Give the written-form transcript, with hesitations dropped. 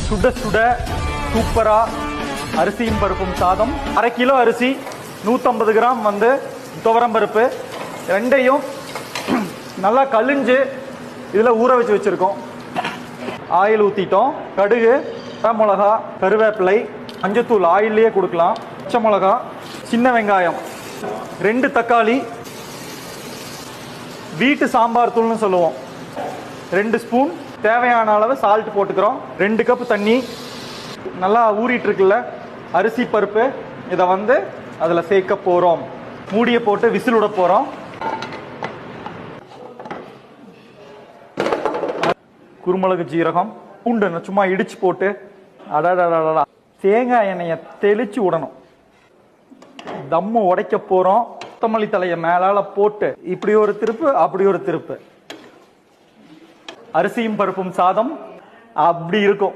சுட சுட சூப்பரா அரிசியும் பருப்பும் சாதம். 1/2 கிலோ அரிசி, 150 கிராம் வந்து துவரம் பருப்பு, ரெண்டையும் நல்லா கழிஞ்சு இதில் ஊற வச்சு வச்சுருக்கோம். ஆயில் ஊற்றிட்டோம். கடுகு, மிளகா, கருவேப்பிலை, மஞ்சத்தூள் ஆயிலே கொடுக்கலாம், பச்சை மிளகா, சின்ன வெங்காயம், 2 தக்காளி, வீட்டு சாம்பார் தூள்னு சொல்லுவோம், 2 ஸ்பூன், தேவையான அளவு சால்ட் போட்டுக்கிறோம், 2 கப் தண்ணி. நல்லா ஊறிட்டு இருக்குல்ல அரிசி பருப்பு, இதை வந்து அதில் சேர்க்க போகிறோம். மூடியை போட்டு விசில் விட போகிறோம். குருமிளகு, ஜீரகம், பூண்டு சும்மா இடிச்சு போட்டு அடடா தேங்காய் எண்ணெயை தெளிச்சு விடணும். தம்மு உடைக்க போகிறோம். கொத்தமல்லி தலையை மேலால போட்டு இப்படி ஒரு திருப்பு, அப்படி ஒரு திருப்பு. அரிசியும் பருப்பும் சாதம் அப்படி இருக்கும்.